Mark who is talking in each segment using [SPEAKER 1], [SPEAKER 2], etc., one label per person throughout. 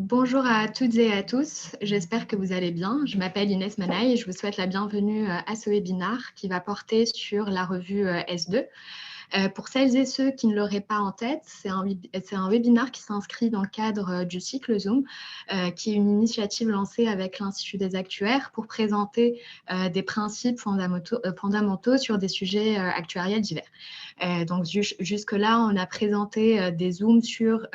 [SPEAKER 1] Bonjour à toutes et à tous, j'espère que vous allez bien. Je m'appelle Inès Manaï et je vous souhaite la bienvenue à ce webinaire qui va porter sur la revue S2. Pour celles et ceux qui ne l'auraient pas en tête, c'est un webinaire qui s'inscrit dans le cadre du cycle Zoom, qui est une initiative lancée avec l'Institut des actuaires pour présenter des principes fondamentaux sur des sujets actuariels divers. Donc jusque-là, on a présenté des zooms sur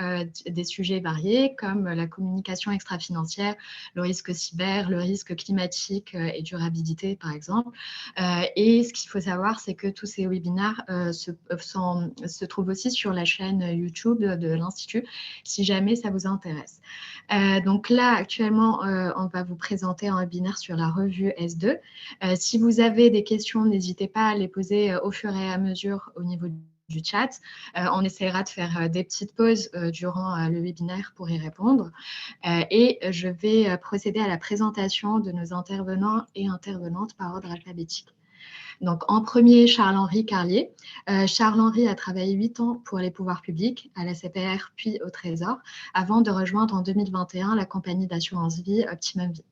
[SPEAKER 1] des sujets variés comme la communication extra-financière, le risque cyber, le risque climatique et durabilité, par exemple. Et ce qu'il faut savoir, c'est que tous ces webinaires se trouvent aussi sur la chaîne YouTube de l'Institut, si jamais ça vous intéresse. Donc là, actuellement, on va vous présenter un webinaire sur la revue S2. Si vous avez des questions, n'hésitez pas à les poser au fur et à mesure au niveau du chat. On essaiera de faire des petites pauses durant le webinaire pour y répondre. Et je vais procéder à la présentation de nos intervenants et intervenantes par ordre alphabétique. Donc, en premier, Charles-Henri Carlier. Charles-Henri a travaillé 8 ans pour les pouvoirs publics, à la CPR puis au Trésor, avant de rejoindre en 2021 la compagnie d'assurance vie Optimum Vie.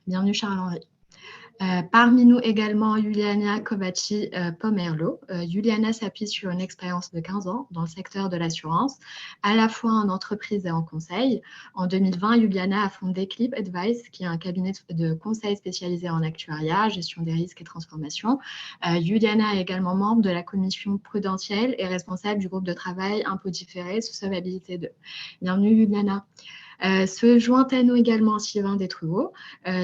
[SPEAKER 1] Bienvenue Charles-Henri. Parmi nous également, Juliana Kovaci-Pomerlo. Juliana s'appuie sur une expérience de 15 ans dans le secteur de l'assurance, à la fois en entreprise et en conseil. En 2020, Juliana a fondé Clip Advice, qui est un cabinet de conseil spécialisé en actuariat, gestion des risques et transformation. Juliana est également membre de la commission prudentielle et responsable du groupe de travail impôts différés sous solvabilité 2. Bienvenue Juliana. Se joint à nous également Sylvain Détruveau.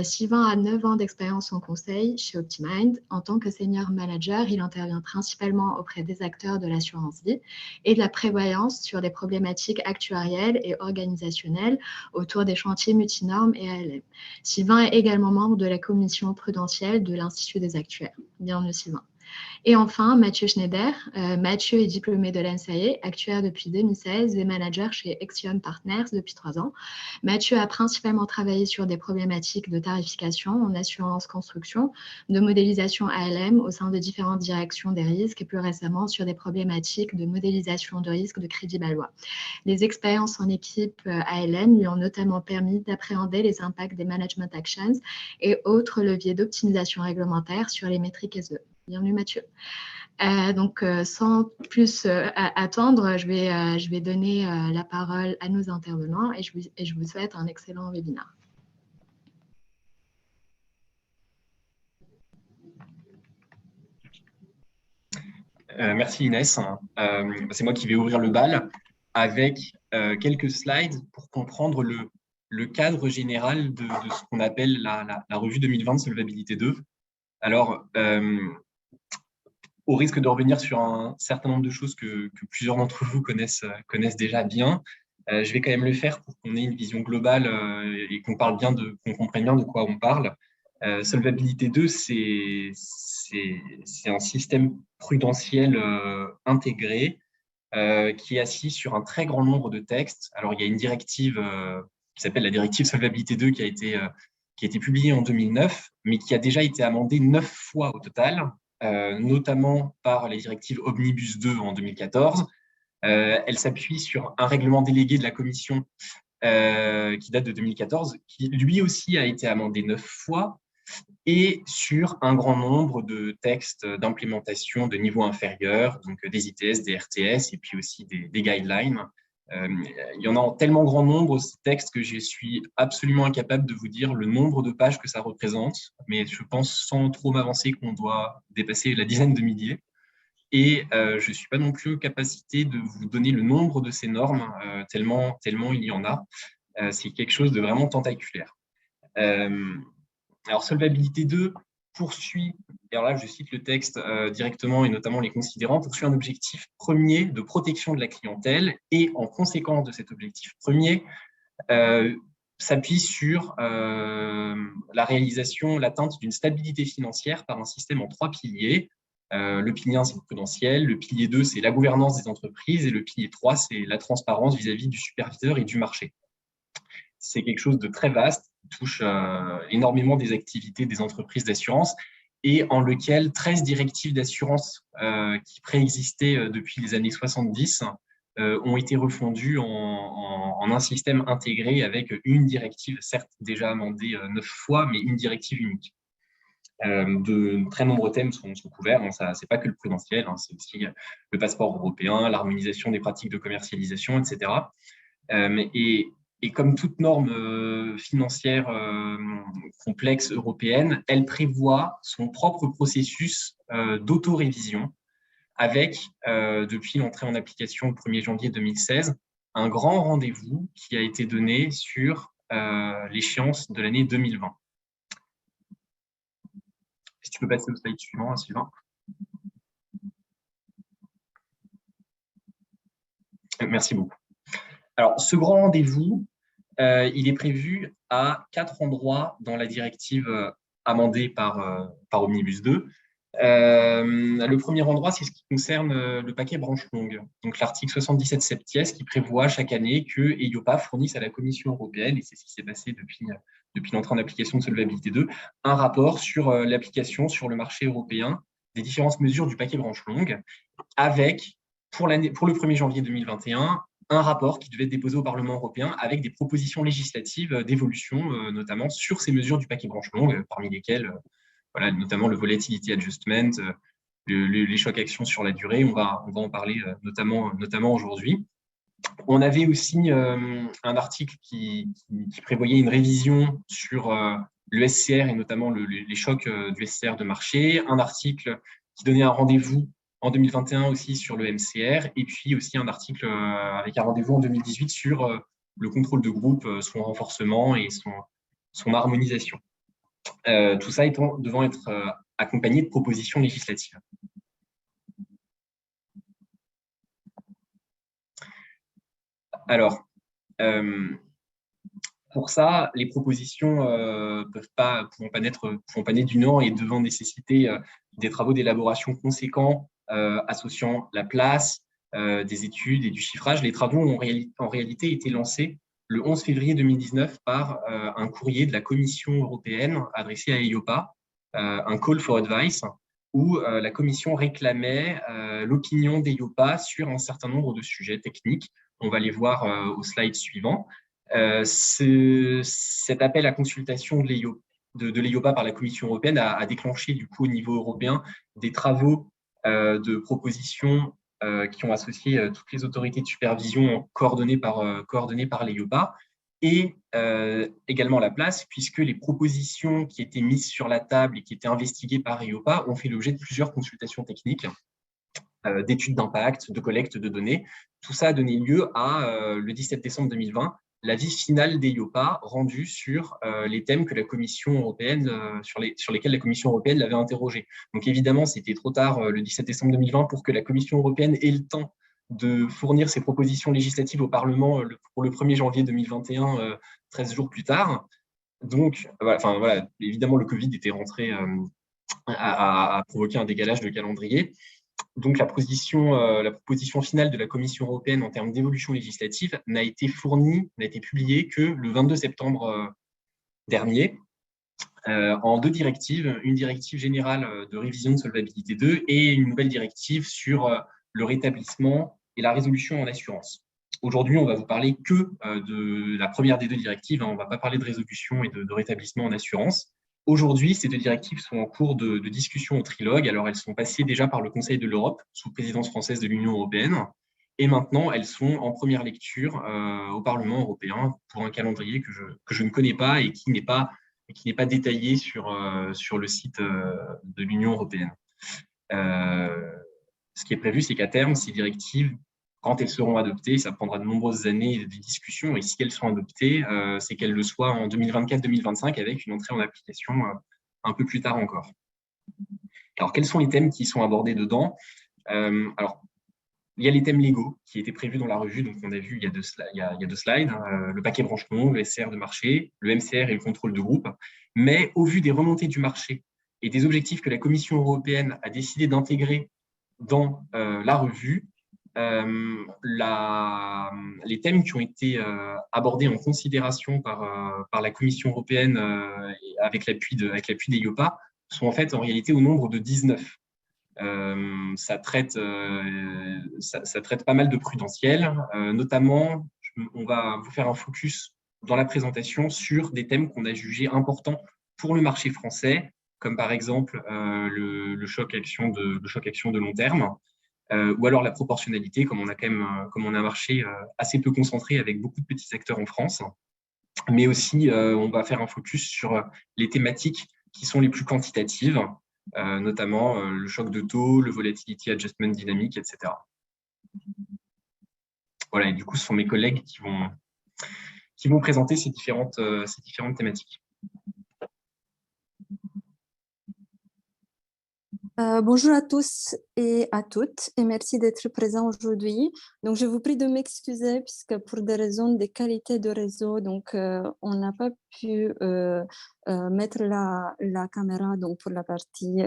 [SPEAKER 1] Sylvain a 9 ans d'expérience en conseil chez Optimind. En tant que senior manager, il intervient principalement auprès des acteurs de l'assurance vie et de la prévoyance sur des problématiques actuarielles et organisationnelles autour des chantiers multinormes et ALM. Sylvain est également membre de la commission prudentielle de l'Institut des actuaires. Bienvenue Sylvain. Et enfin, Mathieu Schneider. Mathieu est diplômé de l'ENSAE, actuaire depuis 2016 et manager chez Exium Partners depuis 3 ans. Mathieu a principalement travaillé sur des problématiques de tarification en assurance construction, de modélisation ALM au sein de différentes directions des risques et plus récemment sur des problématiques de modélisation de risque de crédit balois. Les expériences en équipe ALM lui ont notamment permis d'appréhender les impacts des management actions et autres leviers d'optimisation réglementaire sur les métriques SE. Bienvenue Mathieu. Donc, sans plus attendre, je vais donner la parole à nos intervenants et je vous souhaite un excellent webinaire.
[SPEAKER 2] Merci Inès. C'est moi qui vais ouvrir le bal avec quelques slides pour comprendre le cadre général de ce qu'on appelle la revue 2020 de Solvabilité 2. Alors, au risque de revenir sur un certain nombre de choses que plusieurs d'entre vous connaissent déjà bien, je vais quand même le faire pour qu'on ait une vision globale et qu'on comprenne bien de quoi on parle. Solvabilité 2, c'est un système prudentiel intégré qui est assis sur un très grand nombre de textes. Alors, il y a une directive qui s'appelle la directive Solvabilité 2 qui a été publiée en 2009, mais qui a déjà été amendée 9 fois au total, notamment par les directives Omnibus 2 en 2014. Elle s'appuie sur un règlement délégué de la Commission qui date de 2014, qui lui aussi a été amendé 9 fois, et sur un grand nombre de textes d'implémentation de niveau inférieur, donc des ITS, des RTS et puis aussi des guidelines. Il y en a en tellement grand nombre, ces textes, que je suis absolument incapable de vous dire le nombre de pages que ça représente, mais je pense sans trop m'avancer qu'on doit dépasser la dizaine de milliers. Et je ne suis pas non plus en capacité de vous donner le nombre de ces normes, tellement il y en a. C'est quelque chose de vraiment tentaculaire. Alors, Solvabilité 2 poursuit, et alors là je cite le texte directement et notamment les considérants, poursuit un objectif premier de protection de la clientèle et en conséquence de cet objectif premier, s'appuie sur la réalisation, l'atteinte d'une stabilité financière par un système en 3 piliers. Le pilier 1, c'est le prudentiel, le pilier 2, c'est la gouvernance des entreprises et le pilier 3, c'est la transparence vis-à-vis du superviseur et du marché. C'est quelque chose de très vaste, qui touche énormément des activités des entreprises d'assurance et en lequel 13 directives d'assurance qui préexistaient depuis les années 70 ont été refondus en un système intégré avec une directive, certes déjà amendée 9 fois, mais une directive unique. De très nombreux thèmes sont couverts. Hein, ça, c'est pas que le prudentiel, hein, c'est aussi le passeport européen, l'harmonisation des pratiques de commercialisation, etc. Et comme toute norme financière complexe européenne, elle prévoit son propre processus d'autorévision avec, depuis l'entrée en application le 1er janvier 2016, un grand rendez-vous qui a été donné sur l'échéance de l'année 2020. Si tu peux passer au slide suivant, Sylvain. Merci beaucoup. Alors, ce grand rendez-vous, il est prévu à 4 endroits dans la directive amendée par Omnibus 2. Le premier endroit, c'est ce qui concerne le paquet branche longue. Donc, l'article 77 septies qui prévoit chaque année que EIOPA fournisse à la Commission européenne, et c'est ce qui s'est passé depuis l'entrée en application de Solvabilité 2, un rapport sur l'application sur le marché européen des différentes mesures du paquet branche longue, avec, pour le 1er janvier 2021, un rapport qui devait être déposé au Parlement européen avec des propositions législatives d'évolution, notamment sur ces mesures du paquet branche longue, parmi lesquelles voilà, notamment le volatility adjustment, les chocs actions sur la durée. On va en parler notamment aujourd'hui. On avait aussi un article qui prévoyait une révision sur le SCR et notamment les chocs du SCR de marché, un article qui donnait un rendez-vous en 2021 aussi sur le MCR, et puis aussi un article avec un rendez-vous en 2018 sur le contrôle de groupe, son renforcement et son harmonisation. Tout ça devant être accompagné de propositions législatives. Alors, pour ça, les propositions pourront pas naître d'une an et devant nécessiter des travaux d'élaboration conséquents associant la place, des études et du chiffrage. Les travaux ont en réalité été lancés le 11 février 2019 par un courrier de la Commission européenne adressé à EIOPA, un call for advice, où la Commission réclamait l'opinion d'EIOPA sur un certain nombre de sujets techniques. On va les voir au slide suivant. Cet appel à consultation de l'EIOPA par la Commission européenne a déclenché du coup au niveau européen des travaux de propositions qui ont associé toutes les autorités de supervision coordonnées par l'EIOPA et également la place, puisque les propositions qui étaient mises sur la table et qui étaient investiguées par EIOPA ont fait l'objet de plusieurs consultations techniques, d'études d'impact, de collecte de données. Tout ça a donné lieu à, le 17 décembre 2020, l'avis final d'EIOPA rendu sur les thèmes que la Commission européenne, sur lesquels la Commission européenne l'avait interrogé. Donc évidemment, c'était trop tard le 17 décembre 2020 pour que la Commission européenne ait le temps de fournir ses propositions législatives au Parlement pour le 1er janvier 2021, 13 jours plus tard. Donc, voilà, évidemment, le Covid était rentré à provoquer un décalage de calendrier. Donc, la proposition finale de la Commission européenne en termes d'évolution législative n'a été publiée que le 22 septembre dernier, en 2 directives, une directive générale de révision de Solvabilité 2 et une nouvelle directive sur le rétablissement et la résolution en assurance. Aujourd'hui, on va vous parler que de la première des 2 directives, hein, on ne va pas parler de résolution et de rétablissement en assurance. Aujourd'hui, ces 2 directives sont en cours de discussion au trilogue. Alors, elles sont passées déjà par le Conseil de l'Europe, sous présidence française de l'Union européenne. Et maintenant, elles sont en première lecture au Parlement européen pour un calendrier que je ne connais pas et qui n'est pas détaillé sur le site de l'Union européenne. Ce qui est prévu, c'est qu'à terme, ces directives, quand elles seront adoptées, ça prendra de nombreuses années de discussion, et si elles sont adoptées, c'est qu'elles le soient en 2024-2025 avec une entrée en application un peu plus tard encore. Alors, quels sont les thèmes qui sont abordés dedans? Alors, il y a les thèmes légaux qui étaient prévus dans la revue, donc on a vu il y a 2 slides, hein, le paquet branche longue, le SCR de marché, le MCR et le contrôle de groupe. Mais au vu des remontées du marché et des objectifs que la Commission européenne a décidé d'intégrer dans la revue, les thèmes qui ont été abordés en considération par la Commission européenne avec l'appui d'EIOPA sont en fait en réalité au nombre de 19. Ça traite pas mal de prudentiel, notamment, on va vous faire un focus dans la présentation sur des thèmes qu'on a jugés importants pour le marché français, comme par exemple le choc action de long terme, ou alors la proportionnalité, comme on a un marché assez peu concentré avec beaucoup de petits acteurs en France. Mais aussi, on va faire un focus sur les thématiques qui sont les plus quantitatives, notamment le choc de taux, le volatility adjustment dynamique, etc. Voilà, et du coup, ce sont mes collègues qui vont présenter ces différentes thématiques.
[SPEAKER 3] Bonjour à tous et à toutes et merci d'être présents aujourd'hui. Donc, je vous prie de m'excuser puisque pour des raisons de qualité de réseau, donc on n'a pas pu mettre la caméra donc pour la partie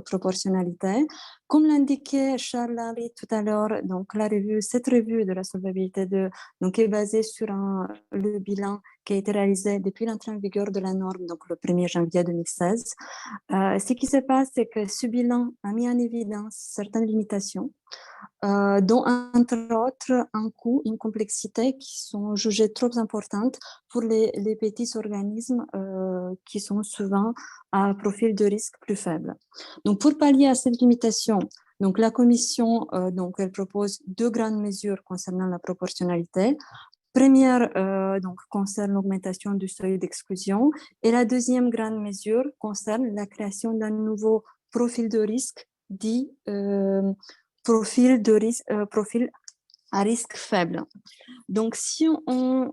[SPEAKER 3] proportionnalité. Comme l'indiquait Charles-Henri tout à l'heure, donc cette revue de la solvabilité 2 donc est basée sur le bilan qui a été réalisé depuis l'entrée en vigueur de la norme, donc le 1er janvier 2016. Ce qui se passe, c'est que ce bilan a mis en évidence certaines limitations, dont entre autres un coût, une complexité qui sont jugées trop importantes pour les petits organismes qui sont souvent à profil de risque plus faible. Donc, pour pallier à cette limitation, donc la Commission donc, elle propose 2 grandes mesures concernant la proportionnalité. Première donc, concerne l'augmentation du seuil d'exclusion et la deuxième grande mesure concerne la création d'un nouveau profil de risque dit profil à risque faible. Donc, si on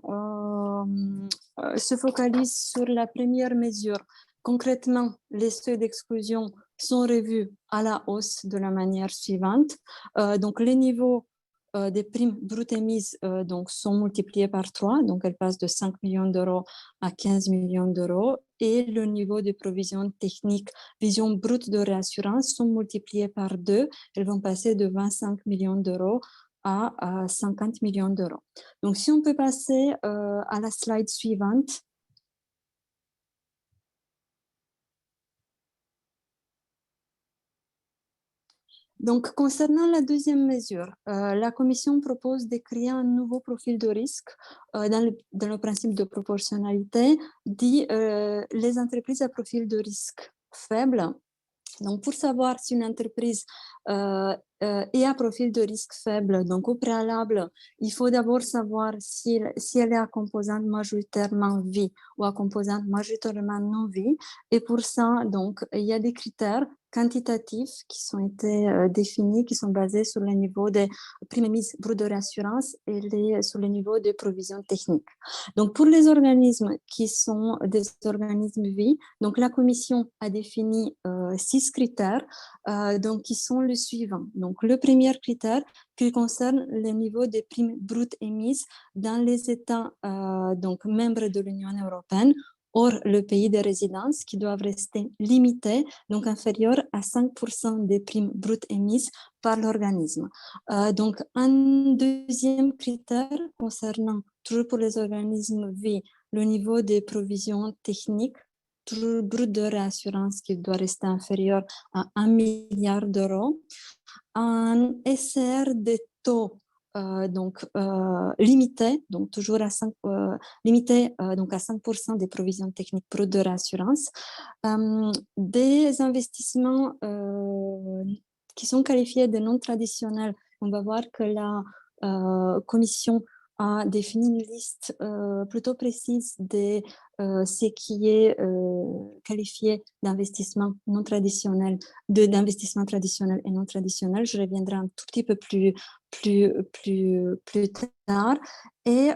[SPEAKER 3] se focalise sur la première mesure, concrètement, les seuils d'exclusion sont revus à la hausse de la manière suivante. Donc, les niveaux des primes brutes émises donc, sont multipliées par 3, donc elles passent de 5 millions d'euros à 15 millions d'euros, et le niveau de provision technique, vision brute de réassurance sont multipliés par 2, elles vont passer de 25 millions d'euros à 50 millions d'euros. Donc, si on peut passer à la slide suivante. Donc, concernant la deuxième mesure, la Commission propose de créer un nouveau profil de risque dans le principe de proportionnalité, dit les entreprises à profil de risque faible. Donc, pour savoir si une entreprise est à profil de risque faible, donc au préalable, il faut d'abord savoir si elle est à composante majoritairement vie ou à composante majoritairement non-vie. Et pour ça, donc, il y a des critères quantitatifs qui sont été définis, qui sont basés sur le niveau des primes émises brutes de réassurance et sur le niveau des provisions techniques. Donc, pour les organismes qui sont des organismes vie, donc la Commission a défini 6 critères donc, qui sont les suivants. Donc, le premier critère qui concerne le niveau des primes brutes émises dans les États donc, membres de l'Union européenne, hors le pays de résidence, qui doivent rester limités, donc inférieurs à 5% des primes brutes émises par l'organisme. Donc, un deuxième critère concernant, toujours pour les organismes vie, le niveau des provisions techniques, toujours brut de réassurance qui doit rester inférieur à 1 milliard d'euros. Un SR des taux donc limité, donc toujours à 5, limité donc à 5% des provisions techniques brutes de réassurance, des investissements qui sont qualifiés de non traditionnels. On va voir que la Commission a défini une liste plutôt précise de ce qui est qualifié d'investissement non traditionnel, d'investissement traditionnel et non traditionnel. Je reviendrai un tout petit peu plus tard, et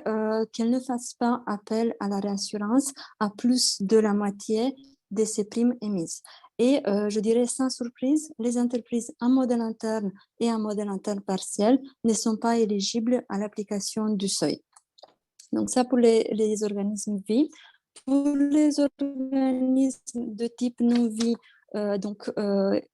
[SPEAKER 3] qu'elle ne fasse pas appel à la réassurance à plus de la moitié de ces primes émises. Et je dirais sans surprise, les entreprises en modèle interne et en modèle interne partiel ne sont pas éligibles à l'application du seuil. Donc ça pour les organismes vie. Pour les organismes de type non-vie, Donc,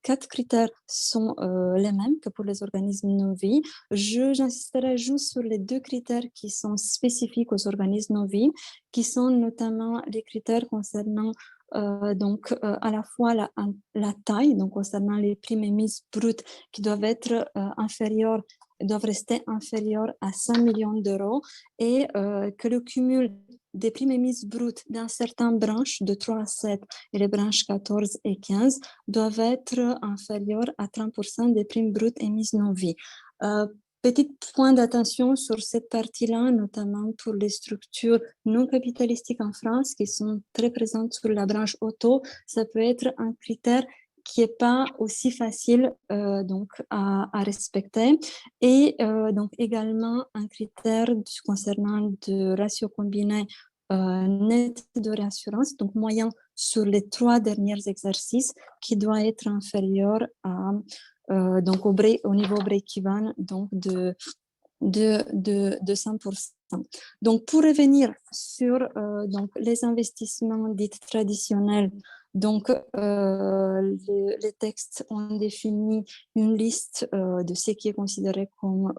[SPEAKER 3] 4 critères sont les mêmes que pour les organismes non-vie. J'insisterai juste sur les 2 critères qui sont spécifiques aux organismes non-vie, qui sont notamment les critères concernant à la fois la taille, donc concernant les primes émises brutes qui doivent être doivent rester inférieures à 5 millions d'euros et que le cumul des primes émises brutes dans certaines branches de 3 à 7 et les branches 14 et 15 doivent être inférieures à 30% des primes brutes émises non-vie. Petit point d'attention sur cette partie-là, notamment pour les structures non capitalistiques en France qui sont très présentes sur la branche auto, ça peut être un critère qui n'est pas aussi facile à respecter. Et donc également un critère concernant le ratio combiné net de réassurance, donc moyen sur les 3 derniers exercices, qui doit être inférieur à donc au niveau break-even donc de 100%. Donc, pour revenir sur donc, les investissements dits traditionnels, donc les textes ont défini une liste de ce qui est considéré comme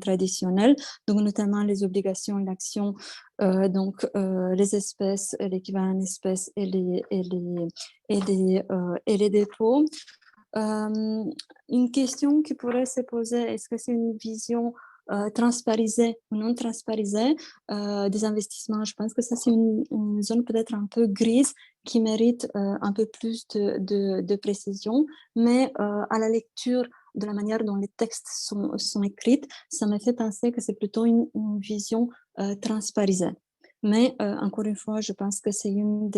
[SPEAKER 3] traditionnel, donc notamment les obligations, l'action, les espèces, l'équivalent en espèces et les dépôts. Une question qui pourrait se poser, est-ce que c'est une vision transparisée ou non transparisée des investissements? Je pense que ça, c'est une zone peut-être un peu grise qui mérite un peu plus de précision, mais à la lecture de la manière dont les textes sont écrits, ça me fait penser que c'est plutôt une vision transparisée. Mais encore une fois, je pense que c'est un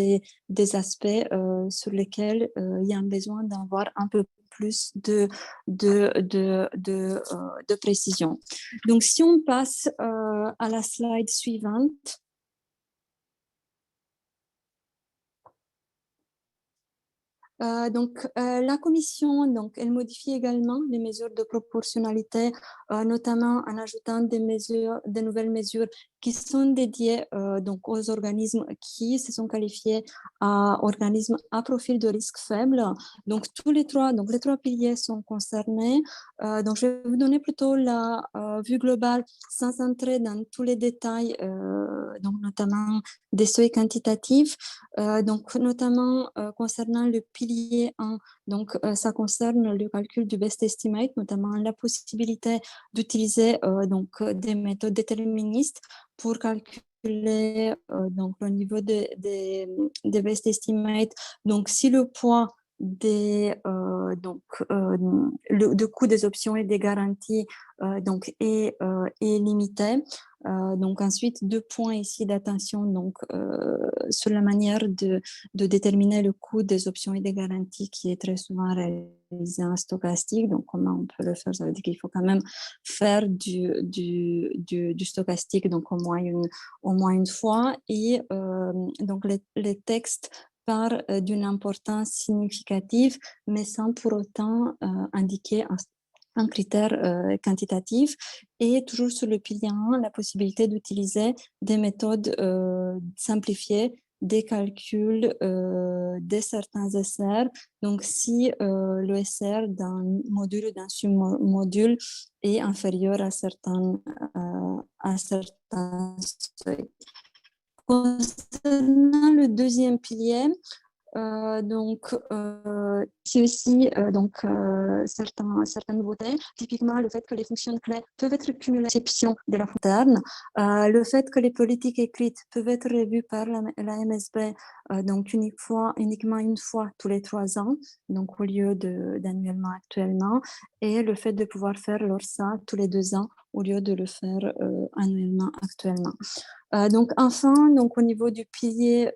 [SPEAKER 3] des aspects sur lesquels il y a un besoin d'avoir un peu plus de précision. Donc, si on passe à la slide suivante. La Commission, elle modifie également les mesures de proportionnalité, notamment en ajoutant des nouvelles mesures qui sont dédiées aux organismes qui se sont qualifiés à organismes à profil de risque faible. Donc, les trois piliers sont concernés. Je vais vous donner plutôt la vue globale sans entrer dans tous les détails, notamment des seuils quantitatifs. Notamment concernant le pilier 1, ça concerne le calcul du best estimate, notamment la possibilité d'utiliser des méthodes déterministes pour calculer le niveau des best estimates. Donc, si le poids le coût des options et des garanties est limité. Ensuite, 2 points ici d'attention sur la manière de déterminer le coût des options et des garanties qui est très souvent réalisé en stochastique. Donc, comment on peut le faire? Ça veut dire qu'il faut quand même faire du stochastique au moins une fois. Et les textes parlent d'une importance significative, mais sans pour autant indiquer un critère quantitatif, et toujours sur le pilier 1, la possibilité d'utiliser des méthodes simplifiées des calculs de certains SR. Donc, si le SR d'un module ou d'un submodule est inférieur à certains seuils. Concernant le deuxième pilier, c'est aussi certaines nouveautés, typiquement le fait que les fonctions clés peuvent être cumulées à l'exception de la fontaine, le fait que les politiques écrites peuvent être revues par la MSB uniquement une fois tous les 3 ans, donc au lieu d'annuellement actuellement, et le fait de pouvoir faire l'ORSA tous les 2 ans au lieu de le faire annuellement actuellement. Enfin, au niveau du pilier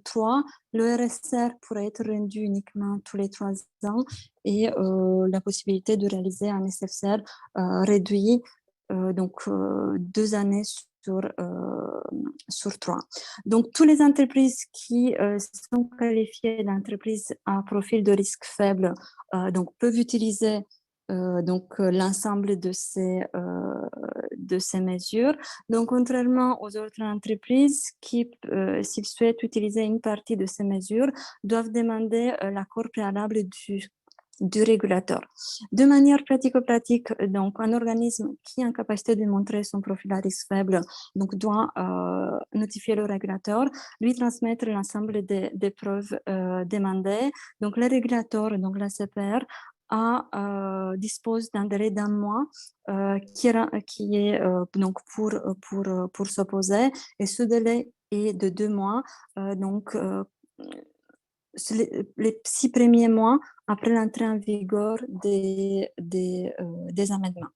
[SPEAKER 3] 3, le RSR pourrait être rendu uniquement tous les 3 ans et la possibilité de réaliser un SFCR réduit 2 années sur 3. Donc, toutes les entreprises qui sont qualifiées d'entreprises à profil de risque faible peuvent utiliser l'ensemble de ces mesures. Donc, contrairement aux autres entreprises qui, s'ils souhaitent utiliser une partie de ces mesures, doivent demander l'accord préalable du régulateur. De manière pratico-pratique, donc un organisme qui est en capacité de montrer son profil à risque faible donc doit notifier le régulateur, lui transmettre l'ensemble des preuves demandées. Donc le régulateur, donc la CPR, dispose d'un délai d'1 mois qui est donc pour s'opposer, et ce délai est de 2 mois. Les 6 premiers mois après l'entrée en vigueur des amendements.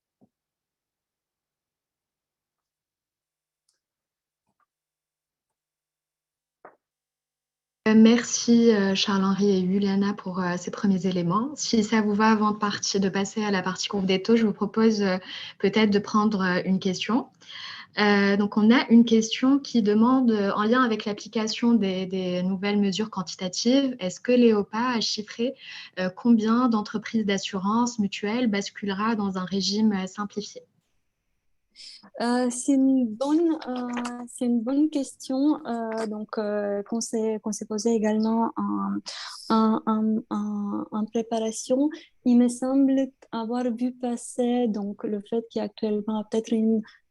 [SPEAKER 1] Merci Charles-Henri et Juliana pour ces premiers éléments. Si ça vous va, avant de passer à la partie courbe des taux, je vous propose peut-être de prendre une question. Donc, on a une question qui demande, en lien avec l'application des nouvelles mesures quantitatives, est-ce que l'EOPA a chiffré combien d'entreprises d'assurance mutuelle basculera dans un régime simplifié?
[SPEAKER 3] C'est une bonne question qu'on s'est posée également en préparation. Il me semble avoir vu passer donc, le fait qu'il y a actuellement peut-être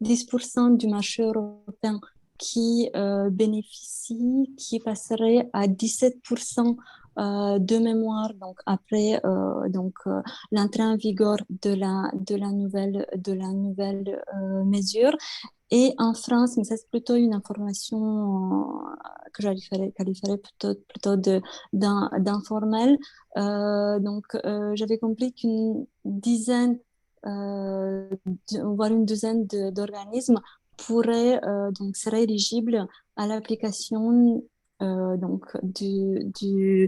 [SPEAKER 3] 10% du marché européen qui bénéficie, qui passerait à 17% de mémoire donc après l'entrée en vigueur de la nouvelle mesure. Et en France, mais ça c'est plutôt une information que je qualifierais plutôt d'informelle. J'avais compris qu'une dizaine, voire une douzaine d'organismes seraient éligibles à l'application du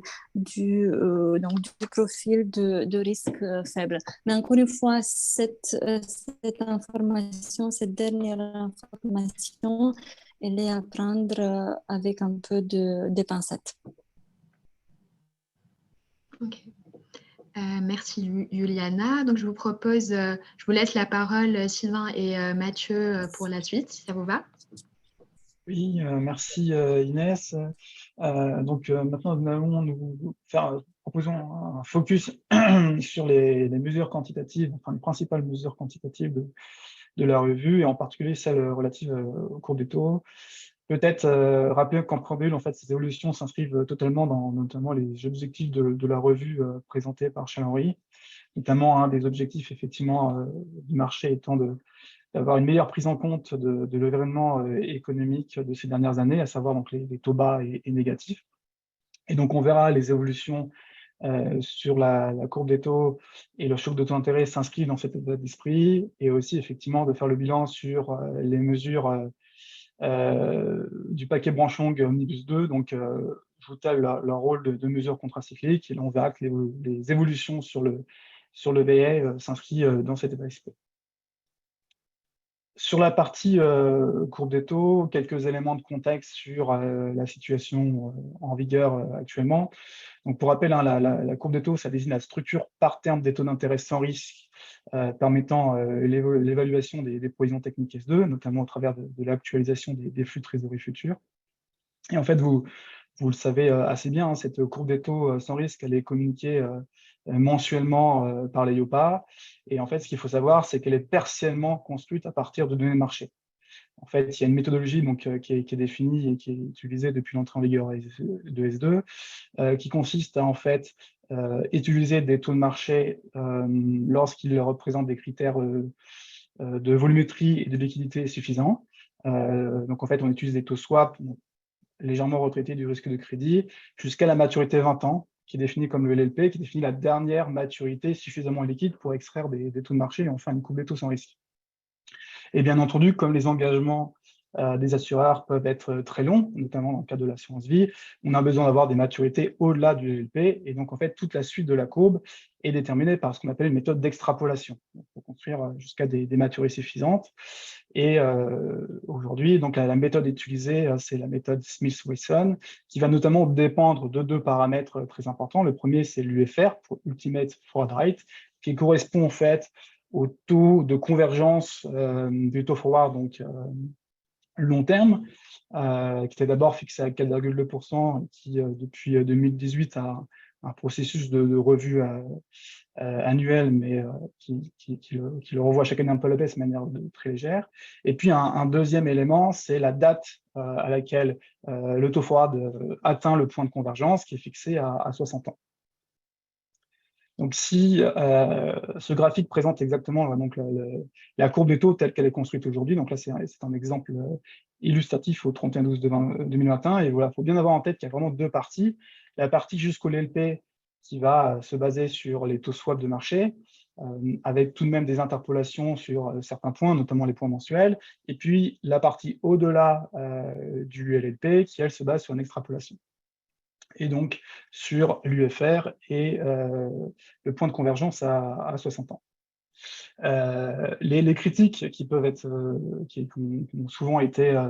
[SPEAKER 3] profil de risque faible. Mais encore une fois, cette dernière information, elle est à prendre avec un peu de pincettes.
[SPEAKER 1] Ok. Merci Juliana. Donc je vous propose, je vous laisse la parole Sylvain et Mathieu pour la suite, si ça vous va.
[SPEAKER 4] Oui, merci Inès. Maintenant, nous proposons un focus sur les mesures quantitatives, enfin les principales mesures quantitatives de la revue, et en particulier celles relatives aux courbes des taux. Peut-être rappeler qu'en préambule, en fait, ces évolutions s'inscrivent totalement dans notamment les objectifs de la revue présentée par Charles-Henri, notamment un des objectifs effectivement du marché étant d'avoir une meilleure prise en compte de l'événement économique de ces dernières années, à savoir donc les taux bas et négatifs. Et donc on verra les évolutions sur la courbe des taux et le choc de taux d'intérêt s'inscrivent dans cet état d'esprit, et aussi effectivement de faire le bilan sur les mesures du paquet Branchong Omnibus 2, donc jouent-elles leur rôle de mesure contracyclique, et là on verra que les évolutions sur le BA s'inscrivent dans cet état d'esprit. Sur la partie courbe des taux, quelques éléments de contexte sur la situation en vigueur actuellement. Donc, pour rappel, hein, la courbe des taux, ça désigne la structure par terme des taux d'intérêt sans risque permettant l'évaluation des provisions techniques S2, notamment au travers de l'actualisation des flux de trésorerie futurs. Et en fait, vous le savez assez bien, hein, cette courbe des taux sans risque, elle est communiquée mensuellement par l'EIOPA. Et en fait, ce qu'il faut savoir, c'est qu'elle est partiellement construite à partir de données de marché. En fait, il y a une méthodologie donc, qui est définie et qui est utilisée depuis l'entrée en vigueur de S2, qui consiste à en fait utiliser des taux de marché lorsqu'ils représentent des critères de volumétrie et de liquidité suffisants. Donc en fait, on utilise des taux swap légèrement retraités du risque de crédit jusqu'à la maturité 20 ans, qui est définie comme le LLP, qui définit la dernière maturité suffisamment liquide pour extraire des taux de marché et enfin une courbe des taux sans risque. Et bien entendu, comme les engagements des assureurs peuvent être très longs, notamment dans le cas de l'assurance vie, on a besoin d'avoir des maturités au-delà du LLP, et donc en fait toute la suite de la courbe est déterminée par ce qu'on appelle une méthode d'extrapolation pour construire jusqu'à des maturités suffisantes. Et aujourd'hui, donc la méthode utilisée, c'est la méthode Smith-Wesson, qui va notamment dépendre de deux paramètres très importants. Le premier, c'est l'UFR, pour Ultimate Forward Rate, qui correspond en fait au taux de convergence du taux forward, donc long terme, qui était d'abord fixé à 4,2%, qui depuis 2018 a un processus de revue annuel, mais qui le revoit chaque année un peu à la baisse de manière très légère. Et puis un deuxième élément, c'est la date à laquelle le taux forward atteint le point de convergence, qui est fixé à 60 ans. Donc, si ce graphique présente exactement donc, la courbe des taux telle qu'elle est construite aujourd'hui, donc là, c'est un exemple illustratif au 31/12/2021, et voilà, il faut bien avoir en tête qu'il y a vraiment deux parties. La partie jusqu'au LLP qui va se baser sur les taux swap de marché, avec tout de même des interpolations sur certains points, notamment les points mensuels, et puis la partie au-delà du LLP qui, elle, se base sur une extrapolation. Et donc sur l'UFR et le point de convergence à 60 ans. Les critiques qui peuvent être, qui ont souvent été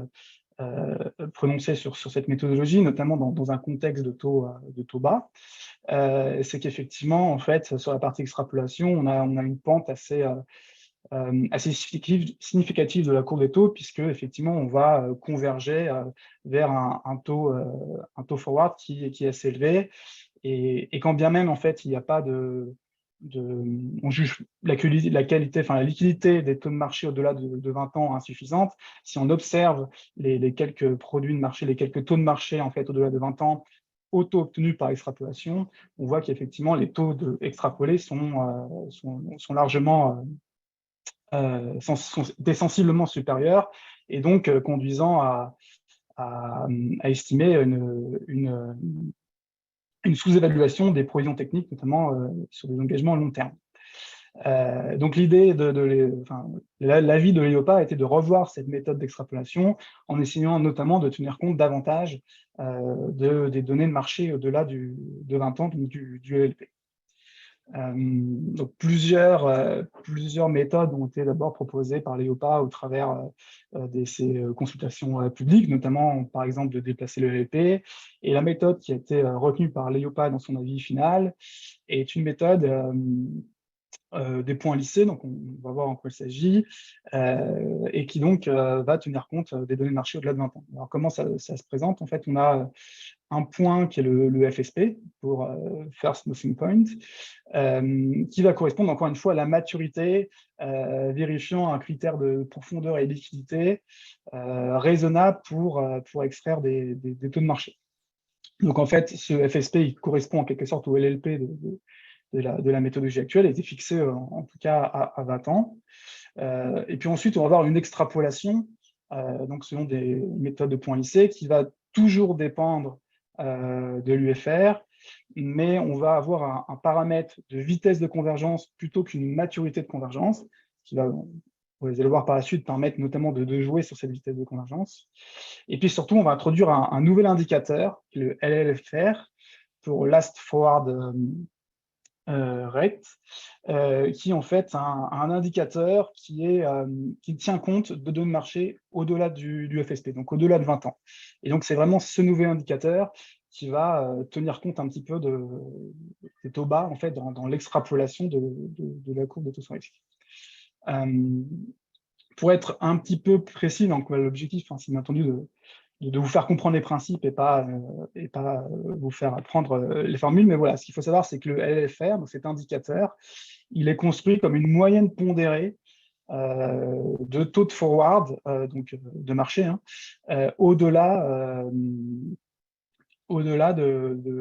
[SPEAKER 4] prononcées sur cette méthodologie, notamment dans un contexte de taux bas, c'est qu'effectivement, en fait, sur la partie extrapolation, on a une pente assez significative de la courbe des taux, puisque effectivement on va converger vers un taux forward qui est assez élevé, et quand bien même en fait il n'y a pas on juge la qualité, enfin la liquidité des taux de marché au-delà de 20 ans insuffisante. Si on observe les quelques produits de marché, les quelques taux de marché en fait au-delà de 20 ans auto-obtenus par extrapolation, on voit qu'effectivement les taux extrapolés sont largement sont sensiblement supérieurs, et donc conduisant à estimer une sous-évaluation des provisions techniques, notamment sur des engagements à long terme. Donc l'idée l'avis de l'EIOPA a été de revoir cette méthode d'extrapolation en essayant notamment de tenir compte davantage des données de marché au-delà de 20 ans, donc du LLP. Donc plusieurs méthodes ont été d'abord proposées par l'EIOPA au travers de ces consultations publiques, notamment par exemple de déplacer le LLP. Et la méthode qui a été retenue par l'EIOPA dans son avis final est une méthode des points lissés, donc on va voir en quoi il s'agit, et qui donc va tenir compte des données de marché au-delà de 20 ans. Alors comment ça se présente? En fait, on a un point qui est le FSP, pour First Smoothing Point, qui va correspondre encore une fois à la maturité, vérifiant un critère de profondeur et liquidité raisonnable pour extraire des taux de marché. Donc en fait, ce FSP il correspond en quelque sorte au LLP de la méthodologie actuelle, a été fixé en tout cas à 20 ans. Et puis ensuite, on va avoir une extrapolation, donc selon des méthodes de points lissés, qui va toujours dépendre de l'UFR, mais on va avoir un paramètre de vitesse de convergence plutôt qu'une maturité de convergence, qui va, vous allez le voir par la suite, permettre notamment de jouer sur cette vitesse de convergence. Et puis surtout, on va introduire un nouvel indicateur, le LLFR, pour Last Forward Rate, qui en fait un indicateur qui tient compte de données de marché au-delà du FSP, donc au-delà de 20 ans. Et donc c'est vraiment ce nouvel indicateur qui va tenir compte un petit peu des taux bas en fait dans l'extrapolation de la courbe de taux sans risque. Pour être un petit peu précis, donc l'objectif, c'est bien entendu de vous faire comprendre les principes et pas vous faire apprendre les formules. Mais voilà, ce qu'il faut savoir, c'est que le LLFR, donc cet indicateur, il est construit comme une moyenne pondérée de taux de forward, donc de marché, au-delà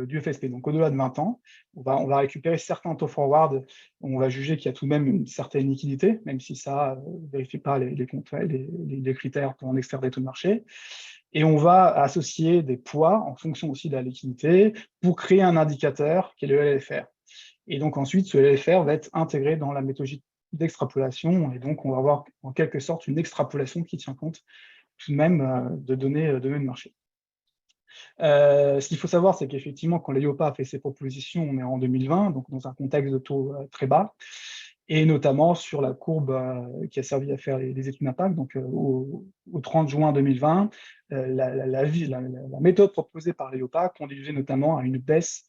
[SPEAKER 4] du FSP, donc au-delà de 20 ans. On va récupérer certains taux forward, on va juger qu'il y a tout de même une certaine liquidité, même si ça ne vérifie pas les critères pour en extraire des taux de marché. Et on va associer des poids en fonction aussi de la liquidité pour créer un indicateur qui est le LLFR. Et donc ensuite, ce LLFR va être intégré dans la méthodologie d'extrapolation, et donc on va avoir en quelque sorte une extrapolation qui tient compte tout de même de données de marché. Ce qu'il faut savoir, c'est qu'effectivement, quand l'EIOPA a fait ses propositions, on est en 2020, donc dans un contexte de taux très bas, et notamment sur la courbe qui a servi à faire les études d'impact. Donc au 30 juin 2020, la méthode proposée par l'EIOPA conduisait notamment à une baisse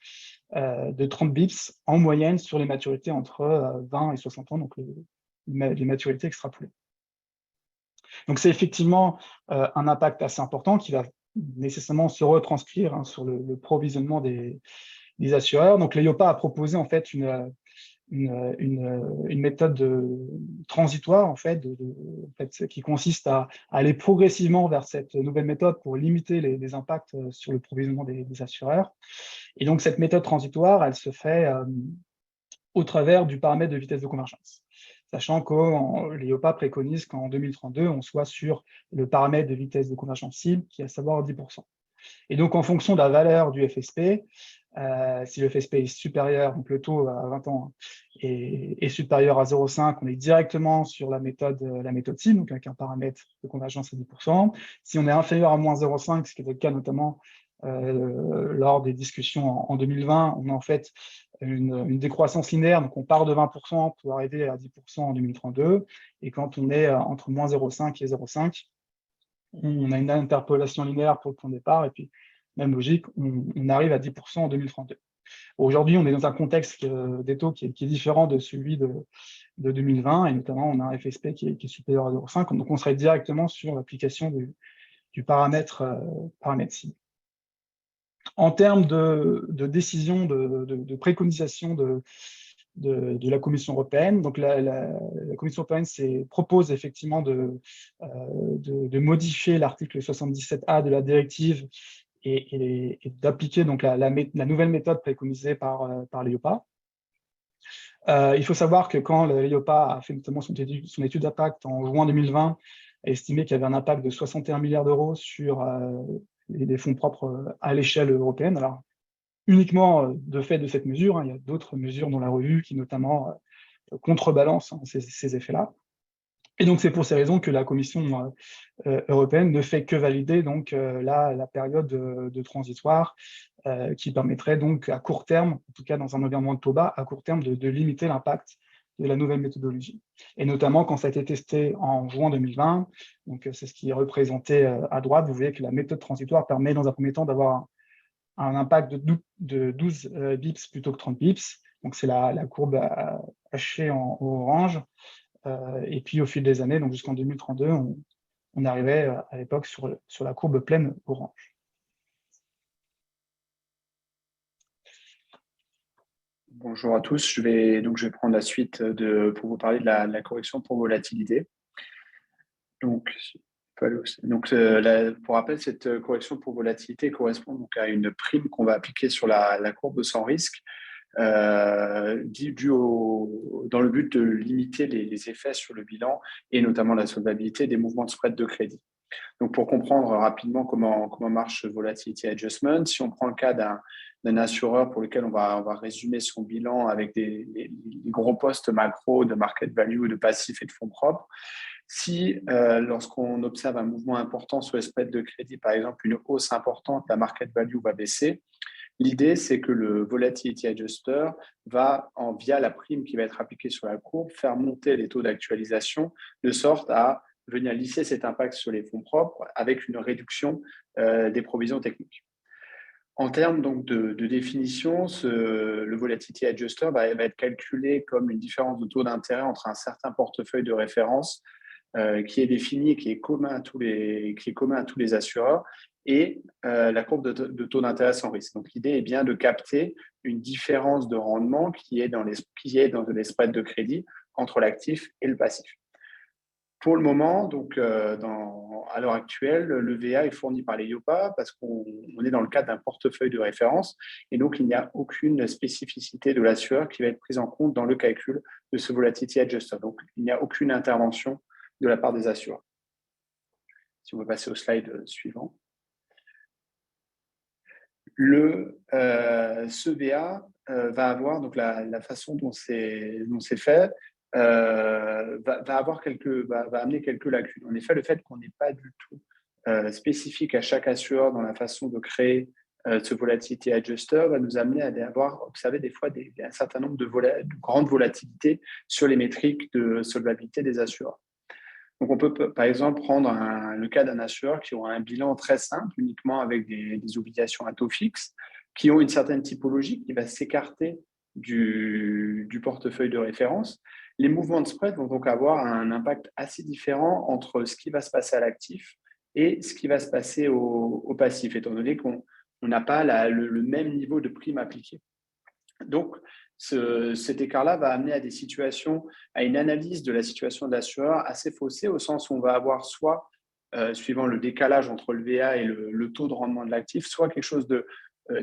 [SPEAKER 4] de 30 bips en moyenne sur les maturités entre 20 et 60 ans, donc les maturités extrapolées. Donc c'est effectivement un impact assez important qui va nécessairement se retranscrire sur le provisionnement des assureurs. Donc l'EIOPA a proposé en fait une méthode transitoire en fait, qui consiste à aller progressivement vers cette nouvelle méthode pour limiter les impacts sur le provisionnement des assureurs. Et donc cette méthode transitoire, elle se fait au travers du paramètre de vitesse de convergence, sachant que l'EIOPA préconise qu'en 2032, on soit sur le paramètre de vitesse de convergence cible, qui est à savoir 10%. Et donc, en fonction de la valeur du FSP, si le FSP est supérieur, donc le taux à 20 ans est supérieur à 0,5, on est directement sur la méthode cible, donc avec un paramètre de convergence à 10%. Si on est inférieur à moins 0,5, ce qui était le cas notamment lors des discussions en 2020, on a en fait une décroissance linéaire, donc on part de 20% pour arriver à 10% en 2032, et quand on est entre moins 0,5 et 0,5, on a une interpolation linéaire pour le point de départ, et puis, même logique, on arrive à 10% en 2032. Aujourd'hui, on est dans un contexte des taux qui est différent de celui de 2020, et notamment, on a un FSP qui est supérieur à 0,5, donc on serait directement sur l'application du paramètre cible. En termes de décision, de préconisation de la Commission européenne. Donc la Commission européenne propose effectivement de modifier l'article 77A de la directive et d'appliquer donc la nouvelle méthode préconisée par l'EIOPA. Il faut savoir que quand l'EIOPA a fait notamment son étude d'impact en juin 2020, a estimé qu'il y avait un impact de 61 milliards d'euros sur les fonds propres à l'échelle européenne. Alors, uniquement de fait de cette mesure, il y a d'autres mesures dans la revue qui notamment contrebalancent ces effets-là. Et donc c'est pour ces raisons que la Commission européenne ne fait que valider donc la période de transitoire qui permettrait donc à court terme, en tout cas dans un environnement de taux bas, à court terme de limiter l'impact de la nouvelle méthodologie. Et notamment quand ça a été testé en juin 2020, donc c'est ce qui est représenté à droite, vous voyez que la méthode transitoire permet dans un premier temps d'avoir un impact de 12 bips plutôt que 30 bips. Donc, c'est la courbe hachée en orange. Et puis, au fil des années, donc jusqu'en 2032, on arrivait à l'époque sur la courbe pleine orange.
[SPEAKER 5] Bonjour à tous. Je vais prendre la suite pour vous parler de la correction pour volatilité. Donc, pour rappel, cette correction pour volatilité correspond donc à une prime qu'on va appliquer sur la courbe sans risque, dans le but de limiter les effets sur le bilan et notamment la solvabilité des mouvements de spread de crédit. Donc, pour comprendre rapidement comment marche Volatility Adjustment, si on prend le cas d'un assureur pour lequel on va résumer son bilan avec les gros postes macro de market value, de passifs et de fonds propres, si lorsqu'on observe un mouvement important sur les spreads de crédit, par exemple une hausse importante, la market value va baisser, l'idée c'est que le Volatility Adjuster va, via la prime qui va être appliquée sur la courbe, faire monter les taux d'actualisation de sorte à venir lisser cet impact sur les fonds propres avec une réduction des provisions techniques. En termes donc de définition, le Volatility Adjuster va être calculé comme une différence de taux d'intérêt entre un certain portefeuille de référence qui est défini, qui est commun à tous les assureurs, et la courbe de taux d'intérêt sans risque. Donc l'idée est bien de capter une différence de rendement qui est dans les spreads de crédit entre l'actif et le passif. Pour le moment, donc, à l'heure actuelle, le VA est fourni par l'EIOPA parce qu'on est dans le cadre d'un portefeuille de référence et donc il n'y a aucune spécificité de l'assureur qui va être prise en compte dans le calcul de ce Volatility Adjuster. Donc, il n'y a aucune intervention de la part des assureurs. Si on veut passer au slide suivant. Ce VA va avoir, donc la façon dont c'est fait, va amener quelques lacunes. En effet, le fait qu'on n'ait pas du tout spécifique à chaque assureur dans la façon de créer ce Volatility Adjuster va nous amener à avoir observé des fois un certain nombre de grandes volatilités sur les métriques de solvabilité des assureurs. Donc, on peut par exemple prendre le cas d'un assureur qui aura un bilan très simple, uniquement avec des obligations à taux fixe, qui ont une certaine typologie qui va s'écarter du portefeuille de référence. Les mouvements de spread vont donc avoir un impact assez différent entre ce qui va se passer à l'actif et ce qui va se passer au passif, étant donné qu'on n'a pas le même niveau de prime appliqué. Donc, cet écart-là va amener à des situations, à une analyse de la situation de l'assureur assez faussée, au sens où on va avoir soit, suivant le décalage entre le VA et le taux de rendement de l'actif, soit quelque chose de